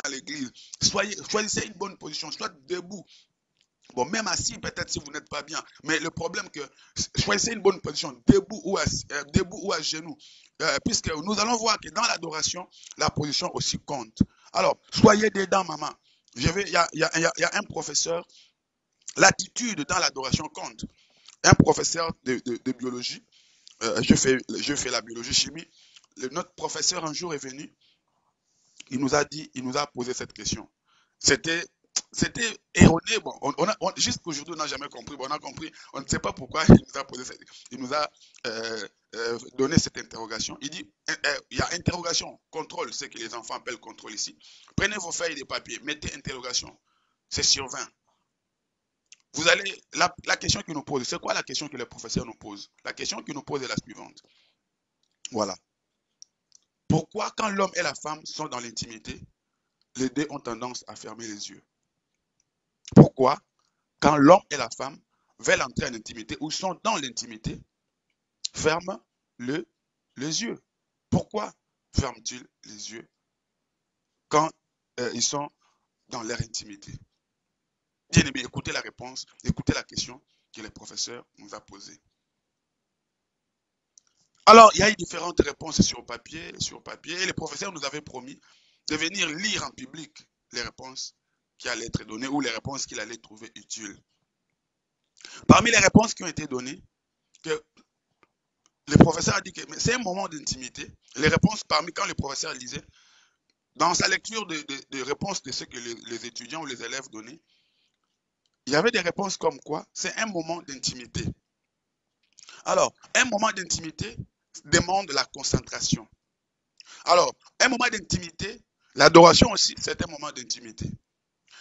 dans l'église, choisissez une bonne position, soit debout. Bon, même assis, peut-être si vous n'êtes pas bien. Mais le problème que choisissez une bonne position, debout ou à genoux. Puisque nous allons voir que dans l'adoration, la position aussi compte. Alors, soyez dedans, maman. Il y a un professeur, l'attitude dans l'adoration compte. Un professeur de biologie, je fais la biologie chimie. Notre professeur un jour est venu, il nous a posé cette question. C'était erroné. Bon, jusqu'aujourd'hui, on n'a jamais compris. Bon, on a compris. On ne sait pas pourquoi il nous a donné cette interrogation. Il dit, il y a interrogation, contrôle, ce que les enfants appellent contrôle ici. Prenez vos feuilles de papier, mettez interrogation. C'est sur 20. Vous allez, la question qu'il nous pose, c'est quoi la question que le professeur nous pose? La question qu'il nous pose est la suivante. Voilà. Pourquoi quand l'homme et la femme sont dans l'intimité, les deux ont tendance à fermer les yeux? Pourquoi quand l'homme et la femme veulent entrer en intimité ou sont dans l'intimité, ferment les yeux? Pourquoi ferment-ils les yeux quand ils sont dans leur intimité? Bien aimé, écoutez la réponse, écoutez la question que le professeur nous a posée. Alors, il y a eu différentes réponses sur papier, et le professeur nous avait promis de venir lire en public les réponses qui allaient être données ou les réponses qu'il allait trouver utiles. Parmi les réponses qui ont été données, que le professeur a dit que c'est un moment d'intimité. Les réponses, quand le professeur lisait, dans sa lecture de réponses de ce que les étudiants ou les élèves donnaient, il y avait des réponses comme quoi c'est un moment d'intimité. Alors, un moment d'intimité demande la concentration. Alors, un moment d'intimité, l'adoration aussi, c'est un moment d'intimité.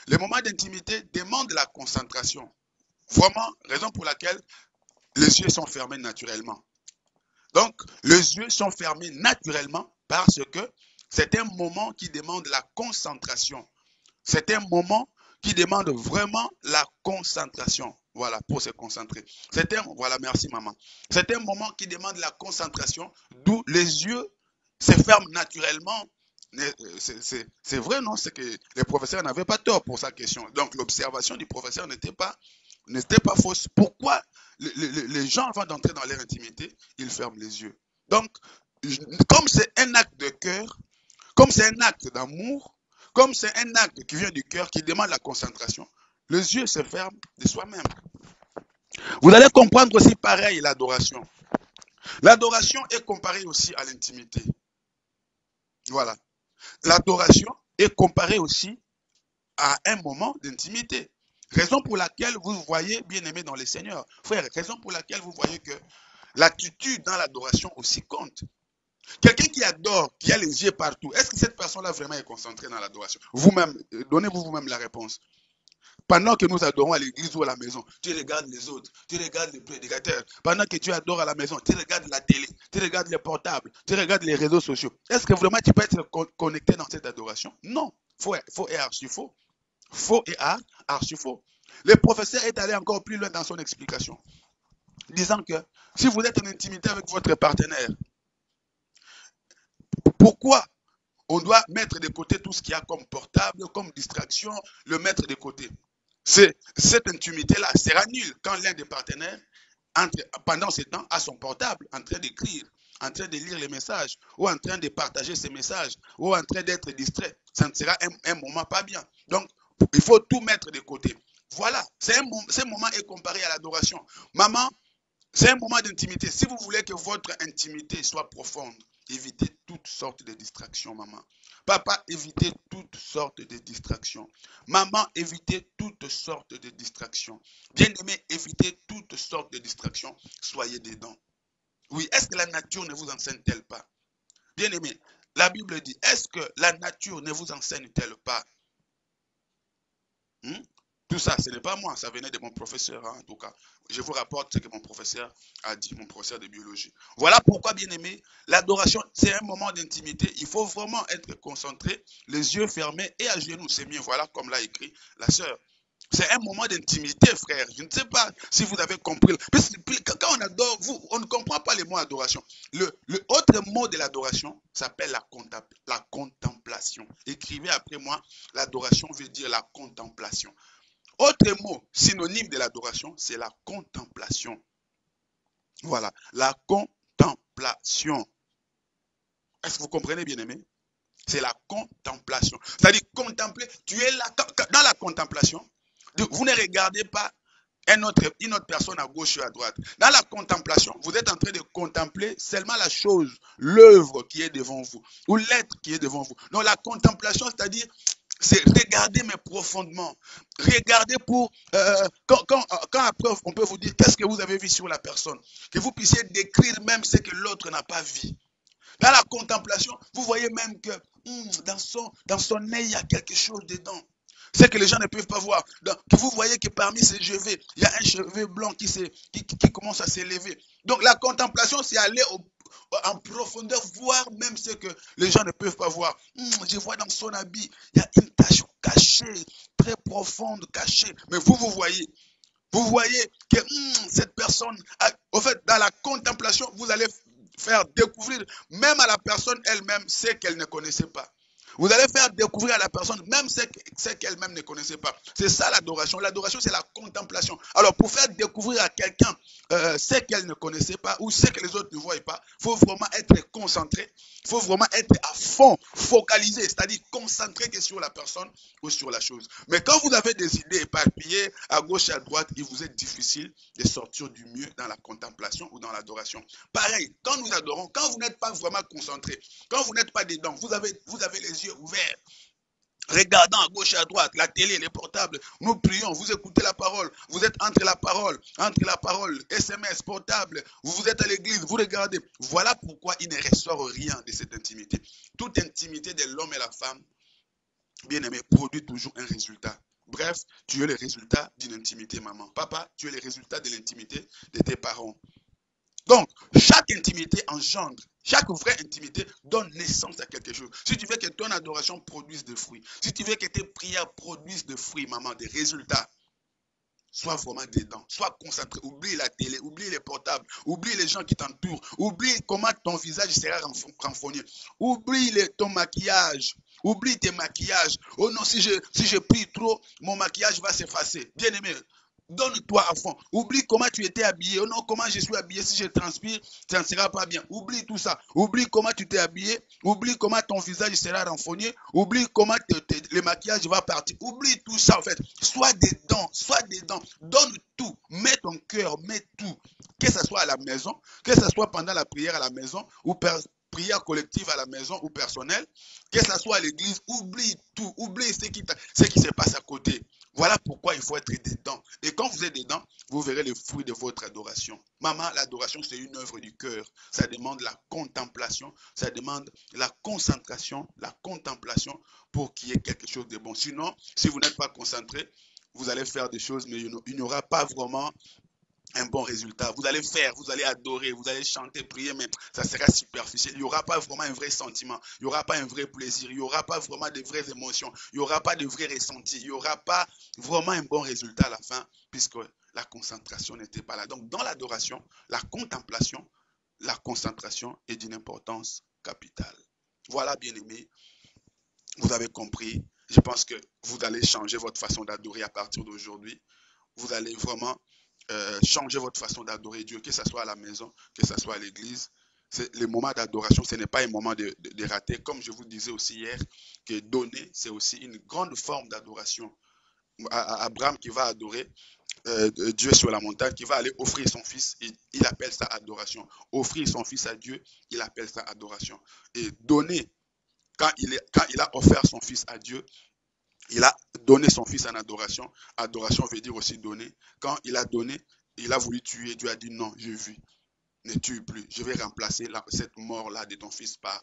Le moment d'intimité demande la concentration. Vraiment, raison pour laquelle les yeux sont fermés naturellement. Donc, les yeux sont fermés naturellement parce que c'est un moment qui demande la concentration. C'est un moment qui demande vraiment la concentration. Voilà, pour se concentrer. Voilà, merci maman. C'est un moment qui demande la concentration, d'où les yeux se ferment naturellement. C'est vrai, non? C'est que les professeurs n'avaient pas tort pour sa question. Donc, l'observation du professeur n'était pas fausse. Pourquoi les gens, avant d'entrer dans leur intimité, ils ferment les yeux? Donc, comme c'est un acte de cœur, comme c'est un acte d'amour, comme c'est un acte qui vient du cœur, qui demande la concentration, les yeux se ferment de soi-même. Vous allez comprendre aussi pareil l'adoration. L'adoration est comparée aussi à l'intimité. Voilà. L'adoration est comparée aussi à un moment d'intimité. Raison pour laquelle vous voyez, bien aimé dans le Seigneur, frère, raison pour laquelle vous voyez que l'attitude dans l'adoration aussi compte. Quelqu'un qui adore, qui a les yeux partout, est-ce que cette personne-là vraiment est concentrée dans l'adoration? Vous-même, donnez-vous vous-même la réponse. Pendant que nous adorons à l'église ou à la maison, tu regardes les autres, tu regardes les prédicateurs. Pendant que tu adores à la maison, tu regardes la télé, tu regardes les portables, tu regardes les réseaux sociaux. Est-ce que vraiment tu peux être connecté dans cette adoration? Non. Faux et archi faux. Faux et archi faux. Le professeur est allé encore plus loin dans son explication, disant que si vous êtes en intimité avec votre partenaire, pourquoi on doit mettre de côté tout ce qu'il y a comme portable, comme distraction, le mettre de côté? Cette intimité-là sera nulle quand l'un des partenaires, pendant ce temps, a son portable, en train d'écrire, en train de lire les messages, ou en train de partager ses messages, ou en train d'être distrait. Ça ne sera un moment pas bien. Donc, il faut tout mettre de côté. Voilà, ce moment est comparé à l'adoration. Maman, c'est un moment d'intimité. Si vous voulez que votre intimité soit profonde, évitez toutes sortes de distractions, maman. Papa, évitez toutes sortes de distractions. Maman, évitez toutes sortes de distractions. Bien-aimé, évitez toutes sortes de distractions. Soyez dedans. Oui, est-ce que la nature ne vous enseigne-t-elle pas? Bien-aimé, la Bible dit, est-ce que la nature ne vous enseigne-t-elle pas? Tout ça, ce n'est pas moi, ça venait de mon professeur, hein, en tout cas. Je vous rapporte ce que mon professeur a dit, mon professeur de biologie. Voilà pourquoi, bien aimé, l'adoration, c'est un moment d'intimité. Il faut vraiment être concentré, les yeux fermés et à genoux. C'est mieux, voilà, comme l'a écrit la sœur. C'est un moment d'intimité, frère. Je ne sais pas si vous avez compris. Quand on adore, on ne comprend pas les mots adoration. Le autre mot de l'adoration s'appelle la contemplation. Écrivez après moi, l'adoration veut dire la contemplation. Autre mot synonyme de l'adoration, c'est la contemplation. Voilà, la contemplation. Est-ce que vous comprenez, bien aimé? C'est la contemplation. C'est-à-dire contempler, tu es là, dans la contemplation, vous ne regardez pas une autre personne à gauche ou à droite. Dans la contemplation, vous êtes en train de contempler seulement la chose, l'œuvre qui est devant vous, ou l'être qui est devant vous. Donc la contemplation, c'est-à-dire, c'est regarder mais profondément. Regardez pour, quand après on peut vous dire qu'est-ce que vous avez vu sur la personne. Que vous puissiez décrire même ce que l'autre n'a pas vu. Dans la contemplation, vous voyez même que dans son nez, il y a quelque chose dedans. C'est que les gens ne peuvent pas voir. Donc, vous voyez que parmi ces cheveux, il y a un cheveu blanc qui commence à s'élever. Donc la contemplation, c'est aller en profondeur, voir même ce que les gens ne peuvent pas voir. Je vois dans son habit, il y a une tache cachée, très profonde, cachée. Mais vous voyez. Vous voyez que cette personne, en fait, dans la contemplation, vous allez faire découvrir même à la personne elle-même ce qu'elle ne connaissait pas. Vous allez faire découvrir à la personne même ce qu'elle-même ne connaissait pas. C'est ça l'adoration. L'adoration, c'est la contemplation. Alors, pour faire découvrir à quelqu'un ce qu'elle ne connaissait pas ou ce que les autres ne voyaient pas, il faut vraiment être concentré. Il faut vraiment être à fond, focalisé, c'est-à-dire concentré que sur la personne ou sur la chose. Mais quand vous avez des idées éparpillées à gauche et à droite, il vous est difficile de sortir du mieux dans la contemplation ou dans l'adoration. Pareil, quand nous adorons, quand vous n'êtes pas vraiment concentré, quand vous n'êtes pas dedans, vous avez les yeux ouverts, regardant à gauche et à droite, la télé, les portables, nous prions, vous écoutez la parole, vous êtes entre la parole, SMS, portable, vous êtes à l'église, vous regardez. Voilà pourquoi il ne ressort rien de cette intimité. Toute intimité de l'homme et la femme, bien aimé, produit toujours un résultat. Bref, tu es le résultat d'une intimité, maman. Papa, tu es le résultat de l'intimité de tes parents. Donc, chaque intimité engendre, chaque vraie intimité donne naissance à quelque chose. Si tu veux que ton adoration produise des fruits, si tu veux que tes prières produisent des fruits, maman, des résultats, sois vraiment dedans, sois concentré, oublie la télé, oublie les portables, oublie les gens qui t'entourent, oublie comment ton visage sera renfrogné, oublie ton maquillage, oublie tes maquillages. Oh non, si je prie trop, mon maquillage va s'effacer. Bien aimé, donne-toi à fond. Oublie comment tu étais habillé. Oh non, comment je suis habillé. Si je transpire, ça ne sera pas bien. Oublie tout ça. Oublie comment tu t'es habillé. Oublie comment ton visage sera renfrogné. Oublie comment le maquillage va partir. Oublie tout ça en fait. Sois dedans. Sois dedans. Donne tout. Mets ton cœur. Mets tout. Que ce soit à la maison, que ce soit pendant la prière à la maison ou prière collective à la maison ou personnelle, que ce soit à l'église, oublie tout. Oublie ce qui se passe à côté. Voilà pourquoi il faut être dedans. Et quand vous êtes dedans, vous verrez les fruits de votre adoration. Maman, l'adoration, c'est une œuvre du cœur. Ça demande la contemplation, ça demande la concentration, la contemplation pour qu'il y ait quelque chose de bon. Sinon, si vous n'êtes pas concentré, vous allez faire des choses, mais il n'y aura pas vraiment un bon résultat. Vous allez faire, vous allez adorer, vous allez chanter, prier, mais ça sera superficiel. Il n'y aura pas vraiment un vrai sentiment. Il n'y aura pas un vrai plaisir. Il n'y aura pas vraiment de vraies émotions. Il n'y aura pas de vrais ressentis. Il n'y aura pas vraiment un bon résultat à la fin, puisque la concentration n'était pas là. Donc, dans l'adoration, la contemplation, la concentration est d'une importance capitale. Voilà, bien aimé, vous avez compris. Je pense que vous allez changer votre façon d'adorer à partir d'aujourd'hui. Vous allez vraiment changer votre façon d'adorer Dieu, que ce soit à la maison, que ce soit à l'église. Le moment d'adoration, ce n'est pas un moment de rater. Comme je vous disais aussi hier, que donner, c'est aussi une grande forme d'adoration. Abraham qui va adorer Dieu sur la montagne, qui va aller offrir son fils, il appelle ça adoration. Offrir son fils à Dieu, il appelle ça adoration. Et donner, quand il a offert son fils à Dieu, il a donné son fils en adoration. Adoration veut dire aussi donner. Quand il a donné, il a voulu tuer. Dieu a dit non, je vis. Ne tue plus. Je vais remplacer cette mort-là de ton fils par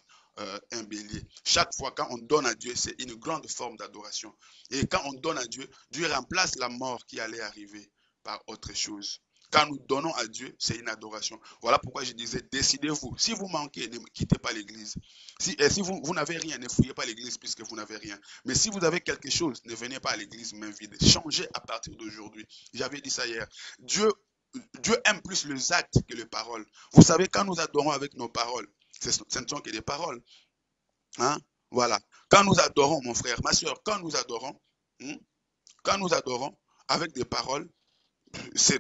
un bélier. Chaque fois, quand on donne à Dieu, c'est une grande forme d'adoration. Et quand on donne à Dieu, Dieu remplace la mort qui allait arriver par autre chose. Quand nous donnons à Dieu, c'est une adoration. Voilà pourquoi je disais, décidez-vous. Si vous manquez, ne quittez pas l'église. Si vous n'avez rien, ne fouillez pas l'église puisque vous n'avez rien. Mais si vous avez quelque chose, ne venez pas à l'église main vide. Changez à partir d'aujourd'hui. J'avais dit ça hier. Dieu aime plus les actes que les paroles. Vous savez, quand nous adorons avec nos paroles, ce ne sont que des paroles. Hein? Voilà. Quand nous adorons, mon frère, ma soeur, quand nous adorons avec des paroles,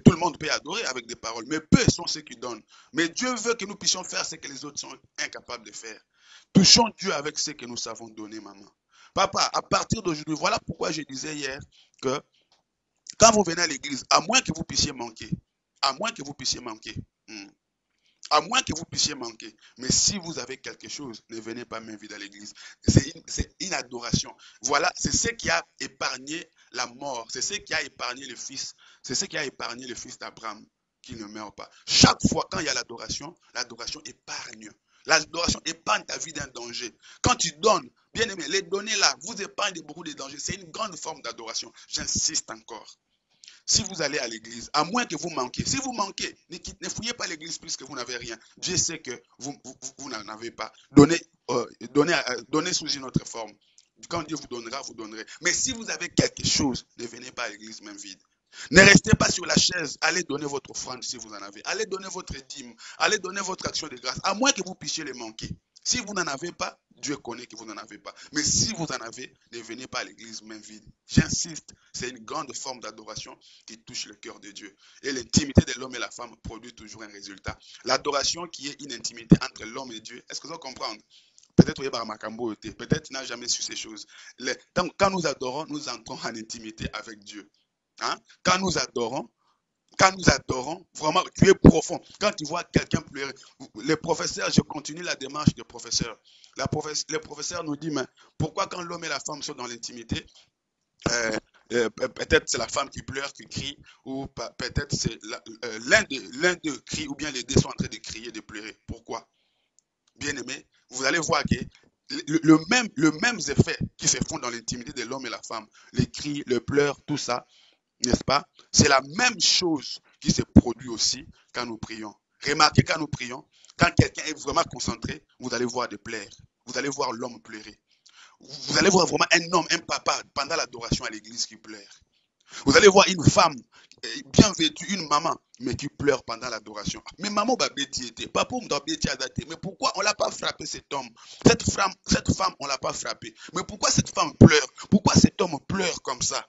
tout le monde peut adorer avec des paroles, mais peu sont ceux qui donnent. Mais Dieu veut que nous puissions faire ce que les autres sont incapables de faire. Touchons Dieu avec ce que nous savons donner, maman. Papa, à partir d'aujourd'hui, voilà pourquoi je disais hier que quand vous venez à l'église, à moins que vous puissiez manquer, à moins que vous puissiez manquer, à moins que vous puissiez manquer. Mais si vous avez quelque chose, ne venez pas main vide à l'église. C'est une adoration. Voilà, c'est ce qui a épargné la mort. C'est ce qui a épargné le fils. C'est ce qui a épargné le fils d'Abraham qui ne meurt pas. Chaque fois quand il y a l'adoration épargne. L'adoration épargne ta vie d'un danger. Quand tu donnes, bien aimé, les données là, vous épargnent beaucoup de dangers. C'est une grande forme d'adoration. J'insiste encore. Si vous allez à l'église, à moins que vous manquiez, si vous manquez, ne fouillez pas l'église puisque vous n'avez rien. Dieu sait que vous n'en avez pas. Donnez sous une autre forme. Quand Dieu vous donnera, vous donnerez. Mais si vous avez quelque chose, ne venez pas à l'église main vide. Ne restez pas sur la chaise. Allez donner votre offrande si vous en avez. Allez donner votre dîme. Allez donner votre action de grâce. À moins que vous puissiez les manquer. Si vous n'en avez pas, Dieu connaît que vous n'en avez pas. Mais si vous en avez, ne venez pas à l'église main vide. J'insiste, c'est une grande forme d'adoration qui touche le cœur de Dieu. Et l'intimité de l'homme et la femme produit toujours un résultat. L'adoration qui est une intimité entre l'homme et Dieu, est-ce que vous comprenez? Peut-être peut-être tu n'as jamais su ces choses. Quand nous adorons, nous entrons en intimité avec Dieu. Hein? Quand nous adorons, vraiment, tu es profond. Quand tu vois quelqu'un pleurer, les professeurs, je continue la démarche des professeurs. Les professeurs nous disent, mais pourquoi quand l'homme et la femme sont dans l'intimité, peut-être c'est la femme qui pleure, qui crie, ou peut-être c'est l'un d'eux crie, ou bien les deux sont en train de crier, de pleurer. Pourquoi? Bien aimé, vous allez voir que le même effet qui se font dans l'intimité de l'homme et la femme, les cris, le pleurs, tout ça, n'est-ce pas? C'est la même chose qui se produit aussi quand nous prions. Remarquez quand nous prions, quand quelqu'un est vraiment concentré, vous allez voir des pleurs. Vous allez voir l'homme pleurer. Vous allez voir vraiment un homme, un papa, pendant l'adoration à l'église qui pleure. Vous allez voir une femme bien vêtue, une maman, mais qui pleure pendant l'adoration. Mais maman va bêtir, papa va bêtir, mais pourquoi on ne l'a pas frappé cet homme? Cette femme, on ne l'a pas frappé. Mais pourquoi cette femme pleure? Pourquoi cet homme pleure comme ça?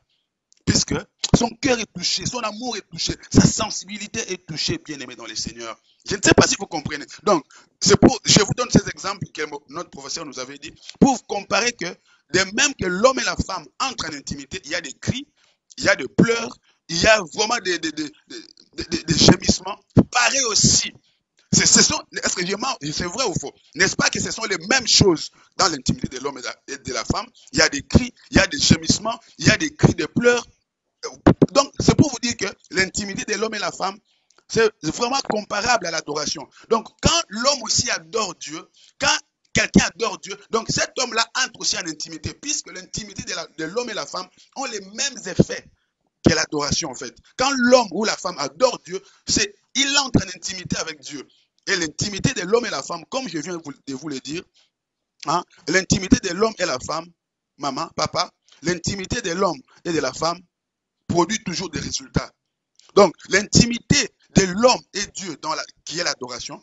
Puisque son cœur est touché, son amour est touché, sa sensibilité est touchée, bien aimé dans le Seigneur. Je ne sais pas si vous comprenez. Donc, je vous donne ces exemples que notre professeur nous avait dit, pour vous comparer que, de même que l'homme et la femme entrent en intimité, il y a des cris, il y a des pleurs, il y a vraiment des gémissements. Pareil aussi. Est-ce que c'est vrai ou faux? N'est-ce pas que ce sont les mêmes choses dans l'intimité de l'homme et de la femme? Il y a des cris, il y a des gémissements, il y a des cris de pleurs. Donc, c'est pour vous dire que l'intimité de l'homme et la femme, c'est vraiment comparable à l'adoration. Donc, quand l'homme aussi adore Dieu, quand quelqu'un adore Dieu, donc cet homme-là entre aussi en intimité, puisque l'intimité de l'homme et la femme ont les mêmes effets que l'adoration en fait. Quand l'homme ou la femme adore Dieu, il entre en intimité avec Dieu. Et l'intimité de l'homme et la femme, comme je viens de vous le dire, hein, l'intimité de l'homme et la femme, maman, papa, l'intimité de l'homme et de la femme produit toujours des résultats. Donc, l'intimité de l'homme et Dieu, qui est l'adoration,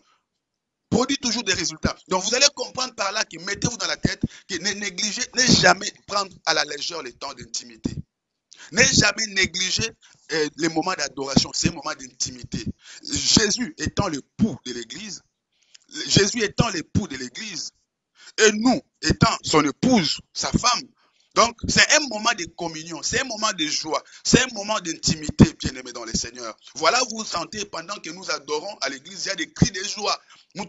produit toujours des résultats. Donc, vous allez comprendre par là que mettez-vous dans la tête que ne jamais prendre à la légère les temps d'intimité. Ne jamais négliger les moments d'adoration, ces moments d'intimité. Jésus étant l'époux de l'Église, et nous étant son épouse, sa femme, donc c'est un moment de communion, c'est un moment de joie, c'est un moment d'intimité, bien-aimé dans le Seigneur. Voilà, vous sentez pendant que nous adorons à l'église, il y a des cris de joie. À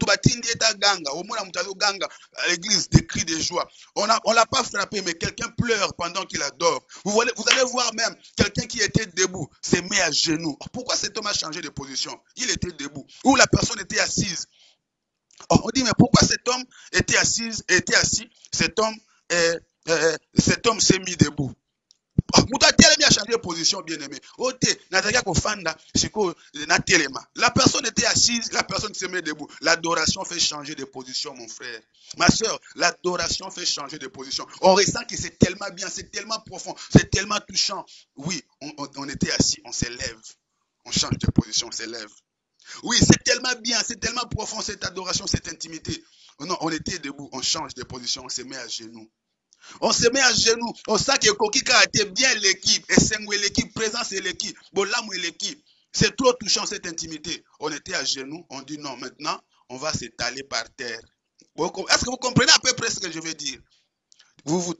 l'église, des cris de joie. On l'a pas frappé, mais quelqu'un pleure pendant qu'il adore. Vous allez voir même quelqu'un qui était debout s'est mis à genoux. Pourquoi cet homme a changé de position? Il était debout. Ou la personne était assise. On dit, mais pourquoi cet homme était assis? Cet homme s'est mis debout. a changé de position, bien aimé. La personne était assise, la personne se met debout. L'adoration fait changer de position, mon frère. Ma soeur, l'adoration fait changer de position. On ressent que c'est tellement bien, c'est tellement profond, c'est tellement touchant. Oui, on était assis, on s'élève. On change de position, on s'élève. Oui, c'est tellement bien, c'est tellement profond cette adoration, cette intimité. Non, on était debout, on change de position, on se met à genoux. On se met à genoux. On sait que Kokika a été bien l'équipe. Et c'est l'équipe, présent c'est l'équipe. Bolam est l'équipe. C'est trop touchant cette intimité. On était à genoux. On dit non, maintenant, on va s'étaler par terre. Est-ce que vous comprenez à peu près ce que je veux dire? Vous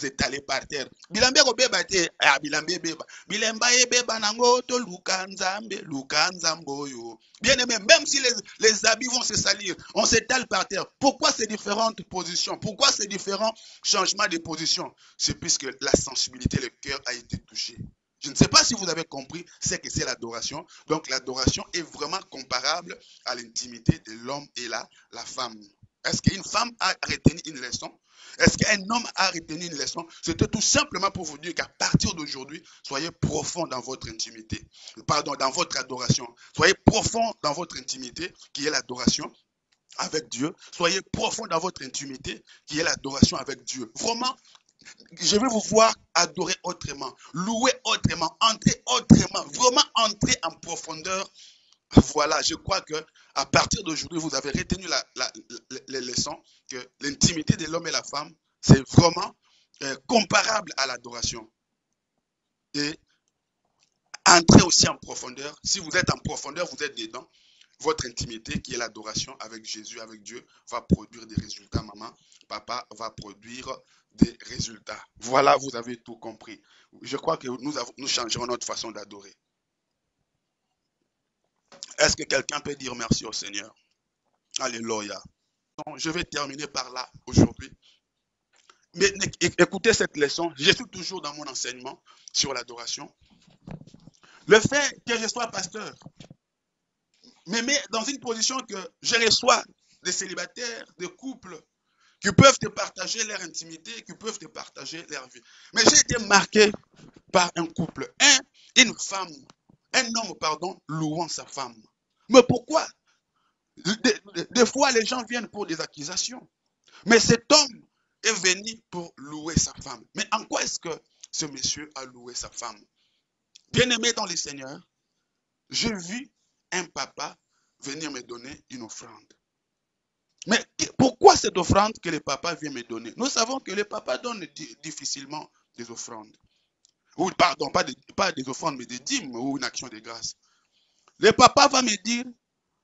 étalez par terre. Bilambe beba te bilambe beba. Bilemba beba nango to lukanzamboyo. Bien aimé, même si les habits vont se salir, on s'étale par terre. Pourquoi ces différentes positions? Pourquoi ces différents changements de position? C'est puisque la sensibilité, le cœur a été touché. Je ne sais pas si vous avez compris ce que c'est l'adoration. Donc l'adoration est vraiment comparable à l'intimité de l'homme et la femme. Est-ce qu'une femme a retenu une leçon? Est-ce qu'un homme a retenu une leçon? C'était tout simplement pour vous dire qu'à partir d'aujourd'hui, soyez profond dans votre intimité. Pardon, dans votre adoration. Soyez profond dans votre intimité, qui est l'adoration avec Dieu. Soyez profond dans votre intimité, qui est l'adoration avec Dieu. Vraiment, je vais vous voir adorer autrement, louer autrement, entrer autrement, vraiment entrer en profondeur. Voilà, je crois que à partir d'aujourd'hui, vous avez retenu les leçons que l'intimité de l'homme et la femme, c'est vraiment comparable à l'adoration. Et entrez aussi en profondeur. Si vous êtes en profondeur, vous êtes dedans. Votre intimité, qui est l'adoration avec Jésus, avec Dieu, va produire des résultats. Maman, papa va produire des résultats. Voilà, vous avez tout compris. Je crois que nous changerons notre façon d'adorer. Est-ce que quelqu'un peut dire merci au Seigneur? Alléluia. Je vais terminer par là aujourd'hui. Mais écoutez cette leçon. Je suis toujours dans mon enseignement sur l'adoration. Le fait que je sois pasteur me met dans une position que je reçois des célibataires, des couples qui peuvent te partager leur intimité, qui peuvent te partager leur vie. Mais j'ai été marqué par un couple, une femme, un homme, pardon, louant sa femme. Mais pourquoi? Des fois, les gens viennent pour des accusations. Mais cet homme est venu pour louer sa femme. Mais en quoi est-ce que ce monsieur a loué sa femme? Bien-aimé dans le Seigneur, j'ai vu un papa venir me donner une offrande. Mais pourquoi cette offrande que le papa vient me donner? Nous savons que le papa donne difficilement des offrandes. Ou pardon, pas des offrandes, mais des dîmes ou une action de grâce. Le papa va me dire,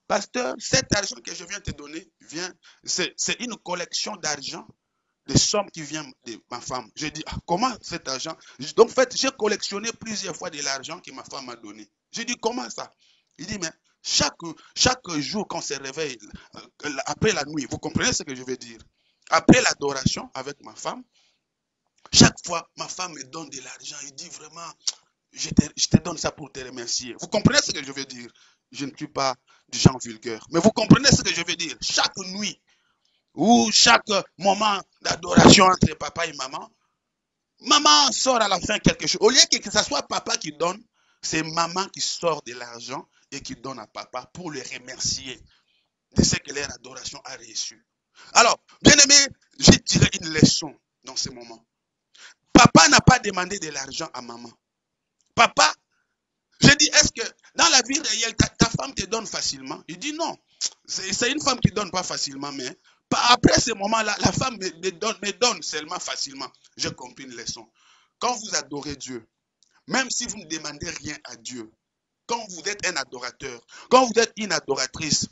pasteur, cet argent que je viens te donner, c'est une collection d'argent, des sommes qui viennent de ma femme. Je dis, comment cet argent? Donc, en fait, j'ai collectionné plusieurs fois de l'argent que ma femme m'a donné. Je dis, comment ça? Il dit, mais chaque jour qu'on se réveille, après la nuit, vous comprenez ce que je veux dire? Après l'adoration avec ma femme, chaque fois, ma femme me donne de l'argent. Il dit vraiment, je te donne ça pour te remercier. Vous comprenez ce que je veux dire? Je ne suis pas du genre vulgaire. Mais vous comprenez ce que je veux dire? Chaque nuit, ou chaque moment d'adoration entre papa et maman, maman sort à la fin quelque chose. Au lieu que ce soit papa qui donne, c'est maman qui sort de l'argent et qui donne à papa pour le remercier de ce que leur adoration a reçu. Alors, bien aimé, j'ai tiré une leçon dans ce moment. Papa n'a pas demandé de l'argent à maman. Papa, je dis, est-ce que dans la vie réelle, ta femme te donne facilement? Il dit non. C'est une femme qui ne donne pas facilement, mais après ce moment-là, la femme me donne seulement facilement. J'ai compris une leçon. Quand vous adorez Dieu, même si vous ne demandez rien à Dieu, quand vous êtes un adorateur, quand vous êtes une adoratrice,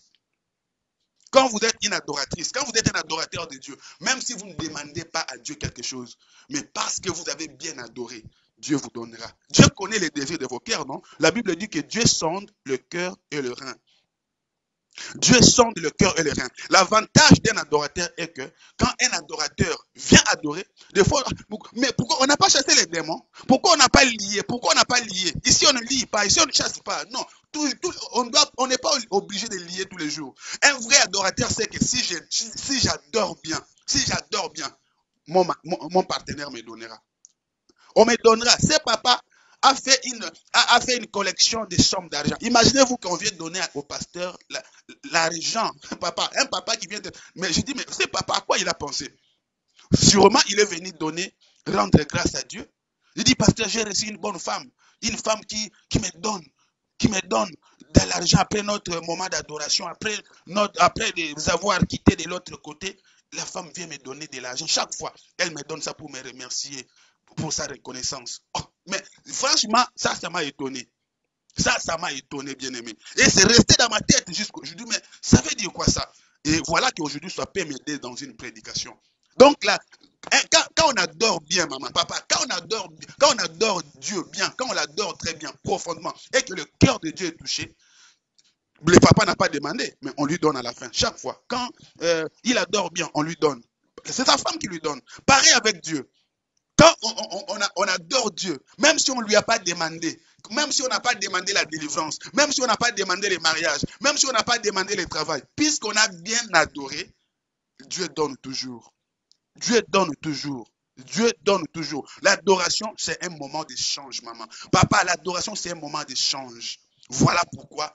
quand vous êtes un adorateur de Dieu, même si vous ne demandez pas à Dieu quelque chose, mais parce que vous avez bien adoré, Dieu vous donnera. Dieu connaît les désirs de vos cœurs, non? La Bible dit que Dieu sonde le cœur et le rein. Dieu sonde le cœur et le rein. L'avantage d'un adorateur est que quand un adorateur vient adorer, des fois, mais pourquoi on n'a pas chassé les démons? Pourquoi on n'a pas lié? Pourquoi on n'a pas lié? Ici on ne lie pas, ici on ne chasse pas. Non, on n'est pas obligé de lier tous les jours. Un vrai adorateur sait que si j'adore bien, mon partenaire me donnera. On me donnera. Ce papa a fait une collection de sommes d'argent. Imaginez-vous qu'on vient donner au pasteur l'argent. Un papa qui vient de... Mais je dis, mais ce papa, à quoi il a pensé? Sûrement, il est venu donner, rendre grâce à Dieu. Il dit, pasteur, j'ai reçu une bonne femme. Une femme qui me donne de l'argent après notre moment d'adoration, après les avoir quittés de l'autre côté. La femme vient me donner de l'argent. Chaque fois, elle me donne ça pour me remercier, pour sa reconnaissance. Oh, mais franchement, ça m'a étonné. Ça m'a étonné, bien aimé. Et c'est resté dans ma tête jusqu'aujourd'hui. Mais ça veut dire quoi ça? Et voilà qu'aujourd'hui, ça peut m'aider dans une prédication. Donc là, quand on adore bien, maman, papa, quand on adore Dieu bien, quand on l'adore très bien, profondément, et que le cœur de Dieu est touché, le papa n'a pas demandé, mais on lui donne à la fin, chaque fois. Quand il adore bien, on lui donne. C'est sa femme qui lui donne. Pareil avec Dieu. Quand on adore Dieu, même si on ne lui a pas demandé, même si on n'a pas demandé la délivrance, même si on n'a pas demandé les mariages, même si on n'a pas demandé le travail, puisqu'on a bien adoré, Dieu donne toujours. Dieu donne toujours. Dieu donne toujours. L'adoration, c'est un moment d'échange, maman. Papa, l'adoration, c'est un moment d'échange. Voilà pourquoi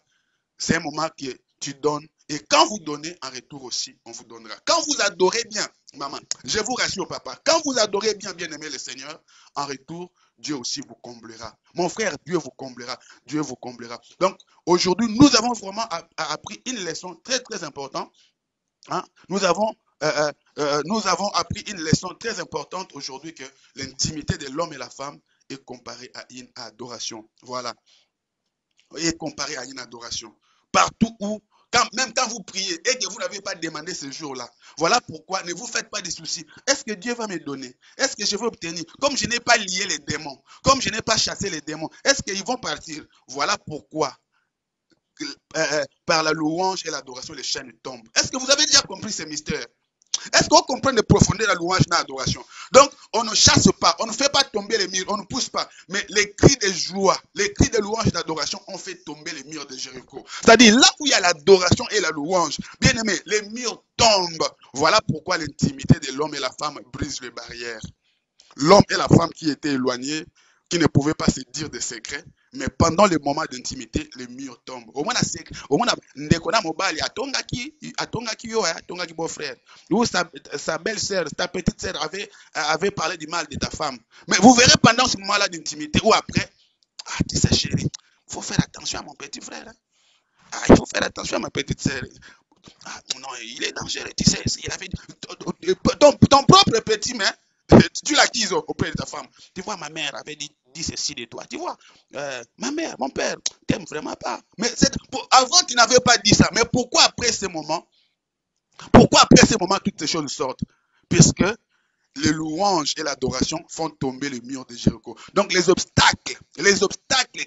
c'est un moment que tu donnes. Et quand vous donnez, en retour aussi, on vous donnera. Quand vous adorez bien, maman, je vous rassure, papa, quand vous adorez bien, bien aimé le Seigneur, en retour, Dieu aussi vous comblera. Mon frère, Dieu vous comblera. Dieu vous comblera. Donc, aujourd'hui, nous avons vraiment appris une leçon très, très importante. Hein? Nous avons appris une leçon très importante aujourd'hui, que l'intimité de l'homme et la femme est comparée à une adoration. Voilà. Est comparée à une adoration. Partout où, même quand vous priez et que vous n'avez pas demandé ce jour-là, voilà pourquoi ne vous faites pas de soucis. Est-ce que Dieu va me donner? Est-ce que je vais obtenir? Comme je n'ai pas lié les démons, comme je n'ai pas chassé les démons, est-ce qu'ils vont partir? Voilà pourquoi par la louange et l'adoration, les chaînes tombent. Est-ce que vous avez déjà compris ce mystère? Est-ce qu'on comprend de profondeur la louange et l'adoration? Donc, on ne chasse pas, on ne fait pas tomber les murs, on ne pousse pas. Mais les cris de joie, les cris de louange et d'adoration ont fait tomber les murs de Jéricho. C'est-à-dire, là où il y a l'adoration et la louange, bien aimé, les murs tombent. Voilà pourquoi l'intimité de l'homme et la femme brise les barrières. L'homme et la femme qui étaient éloignés, qui ne pouvaient pas se dire des secrets, mais pendant les moments d'intimité, les murs tombent. Au moins, Ndekona Mobali, atongaki beau-frère. Ou sa belle-sœur, ta petite sœur avait parlé du mal de ta femme. Mais vous verrez pendant ce moment-là d'intimité, ou après, tu sais, chérie, il faut faire attention à mon petit frère. Il faut faire attention à ma petite sœur. Non, il est dangereux, tu sais, il avait ton propre petit, mais tu l'acquises auprès de ta femme. Tu vois, ma mère avait dit ceci de toi. Tu vois, ma mère, mon père, t'aime vraiment pas. Mais avant, tu n'avais pas dit ça. Mais pourquoi après ce moment, toutes ces choses sortent? Puisque les louanges et l'adoration font tomber le mur de Jéricho. Donc les obstacles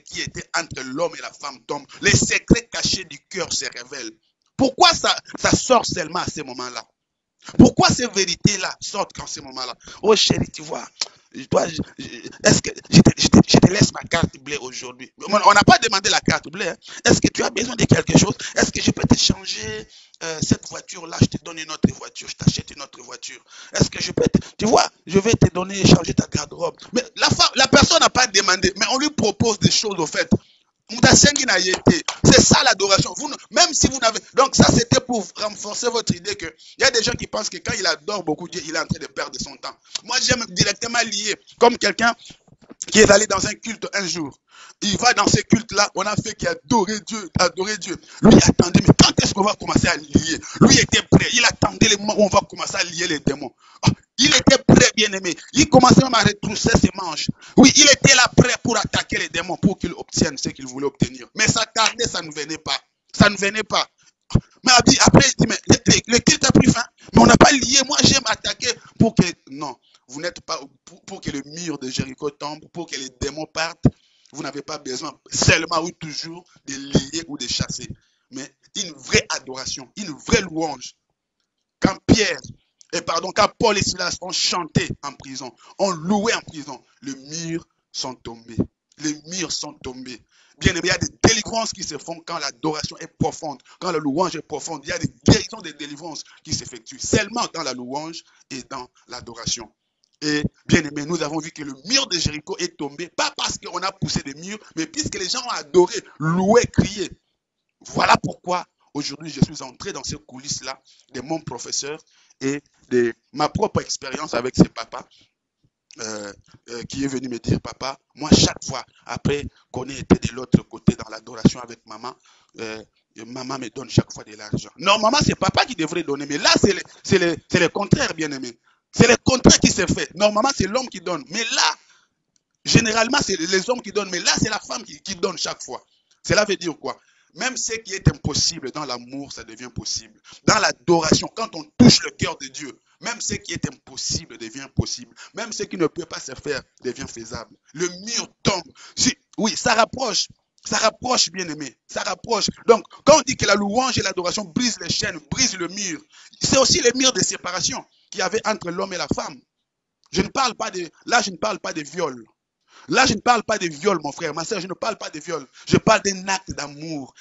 qui étaient entre l'homme et la femme tombent. Les secrets cachés du cœur se révèlent. Pourquoi ça sort seulement à ce moment-là? Pourquoi ces vérités-là sortent quand ce moment-là? Oh chérie, tu vois, est-ce que je te laisse ma carte bleue aujourd'hui? On n'a pas demandé la carte bleue. Hein. Est-ce que tu as besoin de quelque chose? Est-ce que je peux te changer cette voiture-là? Je te donne une autre voiture. Je t'achète une autre voiture. Est-ce que je peux tu vois, je vais te donner, changer ta garde-robe. Mais la personne n'a pas demandé, mais on lui propose des choses au fait. C'est ça l'adoration. Même si vous n'avez... Donc ça, c'était pour renforcer votre idée qu'il y a des gens qui pensent que quand il adore beaucoup Dieu, il est en train de perdre son temps. Moi, j'aime directement lier, comme quelqu'un qui est allé dans un culte un jour. Il va dans ce culte-là, on a fait qu'il adorait Dieu. Lui, il attendait, mais quand est-ce qu'on va commencer à lier? Lui était prêt, il attendait le moment où on va commencer à lier les démons. Il était prêt, bien aimé. Il commençait même à retrousser ses manches. Oui, il était là prêt pour attaquer les démons, pour qu'il obtienne ce qu'il voulait obtenir. Mais ça tardait, ça ne venait pas. Ça ne venait pas. Mais après, il dit, mais le culte a pris fin. Mais on n'a pas lié. Moi, j'aime attaquer pour que... Non, vous n'êtes pas... Pour que le mur de Jéricho tombe, pour que les démons partent, vous n'avez pas besoin seulement ou toujours de lier ou de chasser. Mais une vraie adoration, une vraie louange. Quand Paul et Silas ont chanté en prison, ont loué en prison, les murs sont tombés. Les murs sont tombés. Bien aimé, il y a des délivrances qui se font quand l'adoration est profonde, quand la louange est profonde. Il y a des guérisons, des délivrances qui s'effectuent seulement dans la louange et dans l'adoration. Et bien aimé, nous avons vu que le mur de Jéricho est tombé, pas parce qu'on a poussé des murs, mais puisque les gens ont adoré, loué, crié. Voilà pourquoi aujourd'hui je suis entré dans ces coulisses-là de mon professeur et de ma propre expérience avec ses papas. Qui est venu me dire, papa, moi chaque fois, après qu'on ait été de l'autre côté dans l'adoration avec maman, maman me donne chaque fois de l'argent. Normalement, c'est papa qui devrait donner, mais là, c'est le contraire, bien aimé. C'est le contraire qui se fait. Normalement, c'est l'homme qui donne. Mais là, généralement, c'est les hommes qui donnent, mais là, c'est la femme qui donne chaque fois. Cela veut dire quoi? Même ce qui est impossible dans l'amour, ça devient possible. Dans l'adoration, quand on touche le cœur de Dieu, même ce qui est impossible devient possible. Même ce qui ne peut pas se faire devient faisable. Le mur tombe. Oui, ça rapproche. Ça rapproche, bien aimé. Ça rapproche. Donc, quand on dit que la louange et l'adoration brisent les chaînes, brisent le mur, c'est aussi le mur de séparation qu'il y avait entre l'homme et la femme. Je ne parle pas de viol. Là, je ne parle pas de viol, mon frère, ma soeur, je ne parle pas de viol. Je parle d'un acte d'amour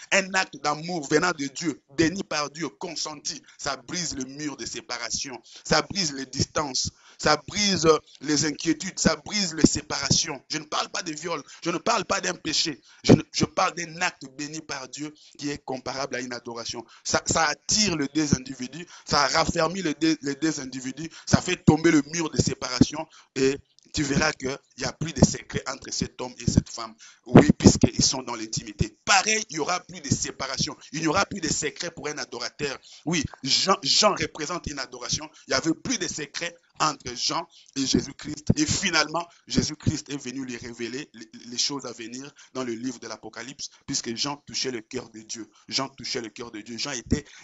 venant de Dieu, béni par Dieu, consenti. Ça brise le mur de séparation, ça brise les distances, ça brise les inquiétudes, ça brise les séparations. Je ne parle pas de viol, je ne parle pas d'un péché. Je parle d'un acte béni par Dieu qui est comparable à une adoration. Ça attire les deux individus, ça raffermit les deux individus, ça fait tomber le mur de séparation et tu verras qu'il n'y a plus de secret entre cet homme et cette femme. Oui, puisqu'ils sont dans l'intimité. Pareil, il n'y aura plus de séparation. Il n'y aura plus de secret pour un adorateur. Oui, Jean représente une adoration. Il n'y avait plus de secret entre Jean et Jésus-Christ. Et finalement, Jésus-Christ est venu lui révéler les choses à venir dans le livre de l'Apocalypse, puisque Jean touchait le cœur de Dieu. Jean touchait le cœur de Dieu. Jean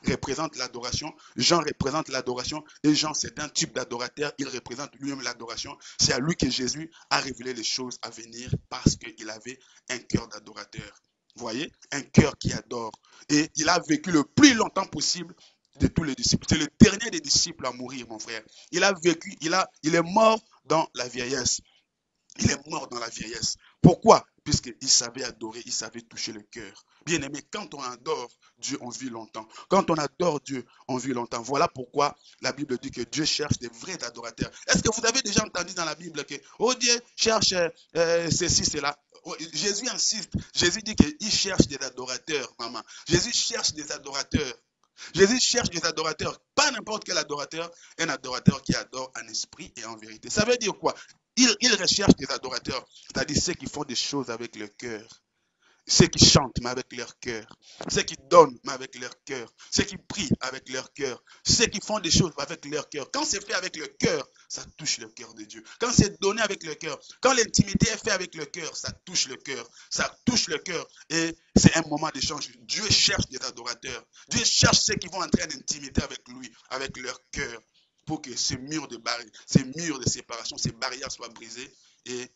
représente l'adoration. Jean représente l'adoration. Et Jean, c'est un type d'adorateur. Il représente lui-même l'adoration. C'est à lui que Jésus a révélé les choses à venir parce qu'il avait un cœur d'adorateur. Vous voyez, un cœur qui adore. Et il a vécu le plus longtemps possible de tous les disciples. C'est le dernier des disciples à mourir, mon frère. Il a vécu, il est mort dans la vieillesse. Il est mort dans la vieillesse. Pourquoi? Puisqu'il savait adorer, il savait toucher le cœur. Bien aimé, quand on adore Dieu, on vit longtemps. Quand on adore Dieu, on vit longtemps. Voilà pourquoi la Bible dit que Dieu cherche des vrais adorateurs. Est-ce que vous avez déjà entendu dans la Bible que oh Dieu cherche ceci, cela? Jésus insiste. Jésus dit qu'il cherche des adorateurs, maman. Jésus cherche des adorateurs. Jésus cherche des adorateurs, pas n'importe quel adorateur, un adorateur qui adore en esprit et en vérité. Ça veut dire quoi? Il recherche des adorateurs, c'est-à-dire ceux qui font des choses avec le cœur. Ceux qui chantent, mais avec leur cœur. Ceux qui donnent, mais avec leur cœur. Ceux qui prient avec leur cœur. Ceux qui font des choses avec leur cœur. Quand c'est fait avec le cœur, ça touche le cœur de Dieu. Quand c'est donné avec le cœur, quand l'intimité est faite avec le cœur, ça touche le cœur. Ça touche le cœur. Et c'est un moment d'échange. Dieu cherche des adorateurs. Dieu cherche ceux qui vont entrer en intimité avec lui, avec leur cœur, pour que ces murs de séparation, ces barrières soient brisées. Et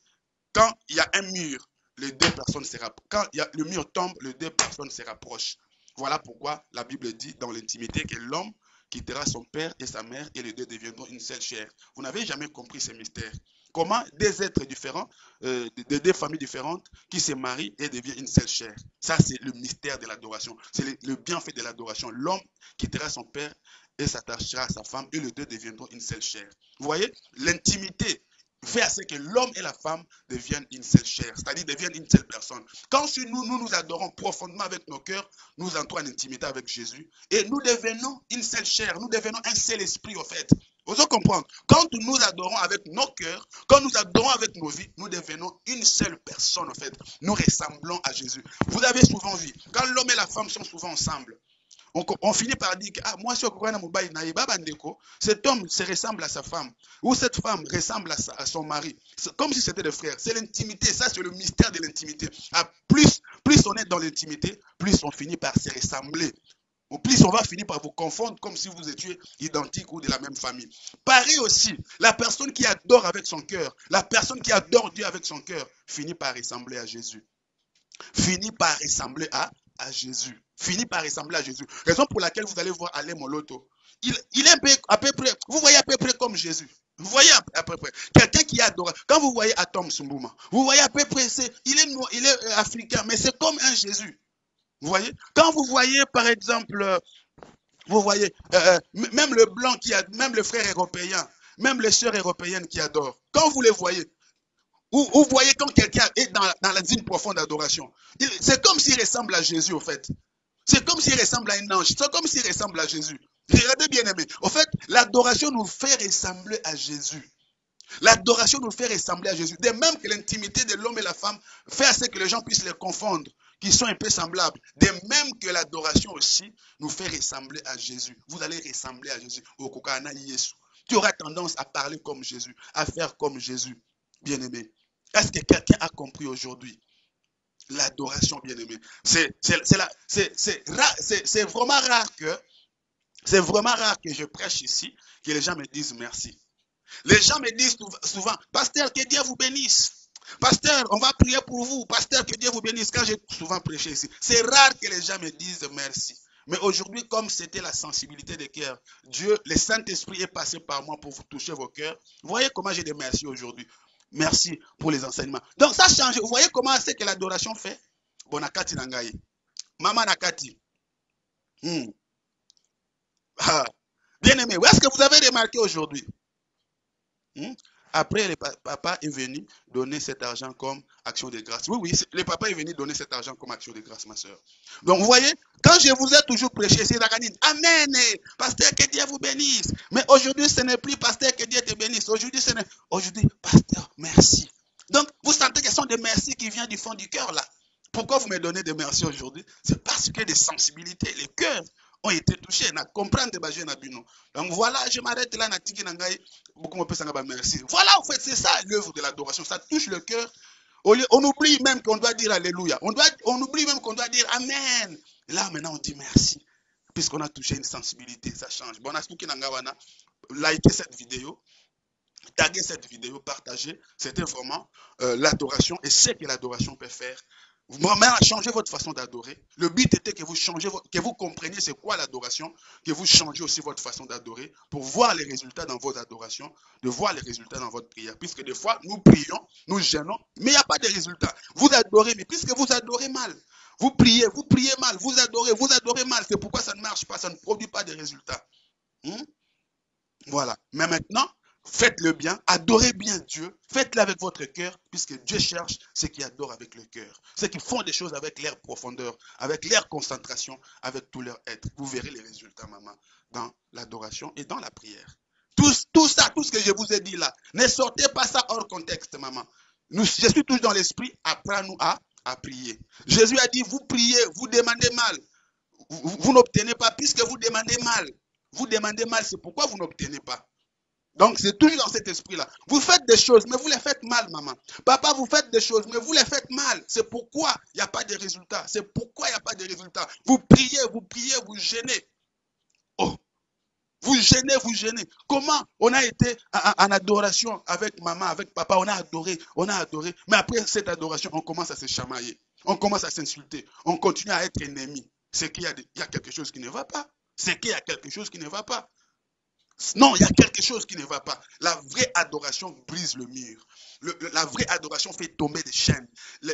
quand il y a un mur, les deux personnes se rapprochent. Quand le mur tombe, les deux personnes se rapprochent. Voilà pourquoi la Bible dit dans l'intimité que l'homme quittera son père et sa mère et les deux deviendront une seule chair. Vous n'avez jamais compris ce mystère. Comment des êtres différents, de deux familles différentes qui se marient et deviennent une seule chair. Ça, c'est le mystère de l'adoration. C'est le bienfait de l'adoration. L'homme quittera son père et s'attachera à sa femme et les deux deviendront une seule chair. Vous voyez, l'intimité fait à ce que l'homme et la femme deviennent une seule chair, c'est-à-dire deviennent une seule personne. Quand nous adorons profondément avec nos cœurs, nous entrons en intimité avec Jésus et nous devenons une seule chair, nous devenons un seul esprit au fait. Vous allez comprendre, quand nous adorons avec nos cœurs, quand nous adorons avec nos vies, nous devenons une seule personne au fait. Nous ressemblons à Jésus. Vous avez souvent vu, quand l'homme et la femme sont souvent ensemble, on finit par dire que moi, cet homme se ressemble à sa femme, ou cette femme ressemble à son mari, comme si c'était des frères. C'est l'intimité, ça c'est le mystère de l'intimité. Plus on est dans l'intimité, plus on finit par se ressembler. Ou plus on va finir par vous confondre comme si vous étiez identiques ou de la même famille. Pareil aussi, la personne qui adore avec son cœur, la personne qui adore Dieu avec son cœur, finit par ressembler à Jésus. Finit par ressembler à Jésus. Finit par ressembler à Jésus. Raison pour laquelle vous allez voir Alain Moloto. Il est à peu près, vous voyez à peu près comme Jésus. Vous voyez à peu près. Quelqu'un qui adore. Quand vous voyez Atom Sumbouma, vous voyez à peu près, il est africain, mais c'est comme un Jésus. Vous voyez? Quand vous voyez, par exemple, vous voyez, même le blanc même le frère européen, même les sœurs européennes qui adorent, quand vous les voyez, ou vous voyez quand quelqu'un est dans une profonde adoration, c'est comme s'il ressemble à Jésus au fait. C'est comme s'il ressemble à un ange. C'est comme s'il ressemble à Jésus. Regardez bien aimé. Au fait, l'adoration nous fait ressembler à Jésus. L'adoration nous fait ressembler à Jésus. De même que l'intimité de l'homme et la femme fait à ce que les gens puissent les confondre, qu'ils sont un peu semblables. De même que l'adoration aussi nous fait ressembler à Jésus. Vous allez ressembler à Jésus. Tu auras tendance à parler comme Jésus, à faire comme Jésus. Bien aimé. Est-ce que quelqu'un a compris aujourd'hui? L'adoration, bien aimé. C'est vraiment rare que je prêche ici, que les gens me disent merci. Les gens me disent souvent, pasteur, que Dieu vous bénisse. Pasteur, on va prier pour vous. Pasteur, que Dieu vous bénisse. Quand j'ai souvent prêché ici, c'est rare que les gens me disent merci. Mais aujourd'hui, comme c'était la sensibilité des cœurs, Dieu, le Saint-Esprit est passé par moi pour vous toucher vos cœurs. Vous voyez comment j'ai des merci aujourd'hui. Merci pour les enseignements. Donc ça change. Vous voyez comment c'est que l'adoration fait? Bon, nakati nangaï. Maman nakati. Ah. Bien aimé, où est-ce que vous avez remarqué aujourd'hui? Après, le papa est venu donner cet argent comme action de grâce. Oui, le papa est venu donner cet argent comme action de grâce, ma soeur. Donc, vous voyez, quand je vous ai toujours prêché, c'est Amen, pasteur, que Dieu vous bénisse. Mais aujourd'hui, ce n'est plus pasteur, que Dieu te bénisse. Aujourd'hui, pasteur, merci. Donc, vous sentez que ce sont des merci qui viennent du fond du cœur, là. Pourquoi vous me donnez des merci aujourd'hui? C'est parce que des sensibilités, les cœurs ont été touchés. Donc voilà, je m'arrête là. Merci. Voilà, en fait, c'est ça l'œuvre de l'adoration. Ça touche le cœur. On oublie même qu'on doit dire Alléluia. On oublie même qu'on doit dire Amen. Et là, maintenant, on dit merci. Puisqu'on a touché une sensibilité, ça change. Bon, likez cette vidéo. Taguez cette vidéo, partagez. C'était vraiment l'adoration et ce que l'adoration peut faire. Vous-même changez votre façon d'adorer. Le but était que vous changez, que vous compreniez c'est quoi l'adoration, que vous changez aussi votre façon d'adorer pour voir les résultats dans vos adorations, de voir les résultats dans votre prière. Puisque des fois, nous prions, nous gênons, mais il n'y a pas de résultats. Vous adorez, mais puisque vous adorez mal, vous priez mal, vous adorez mal. C'est pourquoi ça ne marche pas, ça ne produit pas de résultats. Voilà. Mais maintenant, faites-le bien, adorez bien Dieu, faites-le avec votre cœur, puisque Dieu cherche ceux qui adorent avec le cœur, ceux qui font des choses avec leur profondeur, avec leur concentration, avec tout leur être. Vous verrez les résultats, maman, dans l'adoration et dans la prière. Tout ça, tout ce que je vous ai dit là, ne sortez pas ça hors contexte, maman. Je suis toujours dans l'esprit, apprends-nous à prier. Jésus a dit, vous priez, vous demandez mal. Vous n'obtenez pas puisque vous demandez mal. Vous demandez mal, c'est pourquoi vous n'obtenez pas. Donc, c'est toujours dans cet esprit-là. Vous faites des choses, mais vous les faites mal, maman. Papa, vous faites des choses, mais vous les faites mal. C'est pourquoi il n'y a pas de résultats. C'est pourquoi il n'y a pas de résultats. Vous priez, vous gênez. Oh, vous gênez. Comment on a été en adoration avec maman, avec papa, on a adoré. Mais après cette adoration, on commence à se chamailler. On commence à s'insulter. On continue à être ennemis. C'est qu'il y a quelque chose qui ne va pas. C'est qu'il y a quelque chose qui ne va pas. Non, il y a quelque chose qui ne va pas. La vraie adoration brise le mur. La vraie adoration fait tomber des chaînes.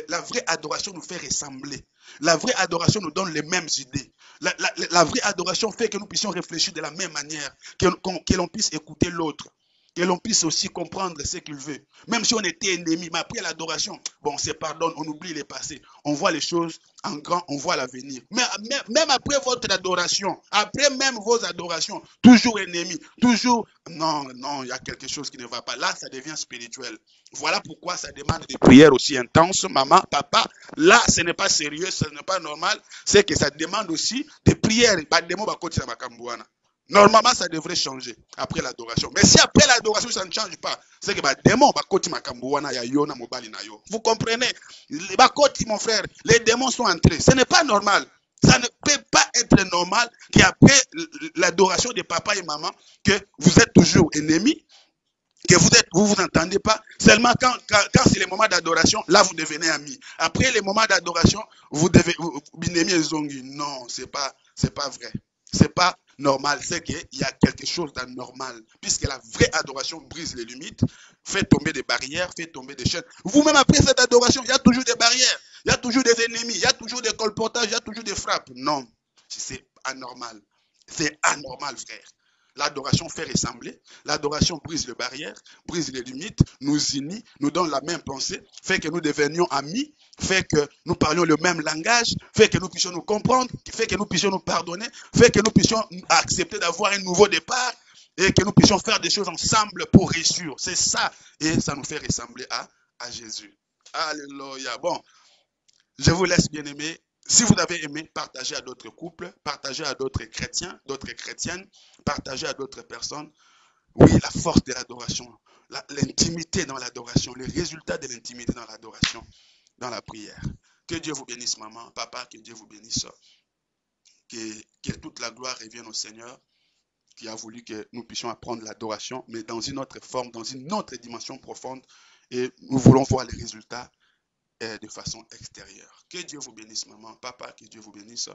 La vraie adoration nous fait ressembler. La vraie adoration nous donne les mêmes idées. La vraie adoration fait que nous puissions réfléchir de la même manière, que l'on puisse écouter l'autre, que l'on puisse aussi comprendre ce qu'il veut. Même si on était ennemis, mais après l'adoration, bon, on se pardonne, on oublie les passés. On voit les choses en grand, on voit l'avenir. Mais même après votre adoration, après même vos adorations, toujours ennemis, toujours, non, il y a quelque chose qui ne va pas. Là, ça devient spirituel. Voilà pourquoi ça demande des prières aussi intenses. Maman, papa, là, ce n'est pas sérieux, ce n'est pas normal. C'est que ça demande aussi des prières. Normalement, ça devrait changer après l'adoration. Mais si après l'adoration, ça ne change pas, c'est que vous comprenez? Mon frère, les démons sont entrés. Ce n'est pas normal. Ça ne peut pas être normal qu'après l'adoration de papa et maman, que vous êtes toujours ennemis, que vous entendez pas. Seulement quand c'est le moment d'adoration, là vous devenez amis. Après les moments d'adoration, vous devez non, c'est pas vrai. C'est pas normal, c'est qu'il y a quelque chose d'anormal. Puisque la vraie adoration brise les limites, fait tomber des barrières, fait tomber des chaînes. Vous-même après cette adoration, il y a toujours des barrières, il y a toujours des ennemis, il y a toujours des colportages, il y a toujours des frappes. Non, c'est anormal. C'est anormal, frère. L'adoration fait ressembler. L'adoration brise les barrières, brise les limites, nous unit, nous donne la même pensée, fait que nous devenions amis, fait que nous parlions le même langage, fait que nous puissions nous comprendre, fait que nous puissions nous pardonner, fait que nous puissions accepter d'avoir un nouveau départ et que nous puissions faire des choses ensemble pour réussir. C'est ça. Et ça nous fait ressembler à Jésus. Alléluia. Bon, je vous laisse, bien aimés. Si vous avez aimé, partagez à d'autres couples, partagez à d'autres chrétiens, d'autres chrétiennes, partagez à d'autres personnes. Oui, la force de l'adoration, l'intimité dans l'adoration, les résultats de l'intimité dans l'adoration, dans la prière. Que Dieu vous bénisse, maman, papa, que Dieu vous bénisse. Que toute la gloire revienne au Seigneur qui a voulu que nous puissions apprendre l'adoration, mais dans une autre forme, dans une autre dimension profonde. Et nous voulons voir les résultats de façon extérieure. Que Dieu vous bénisse, maman, papa, que Dieu vous bénisse.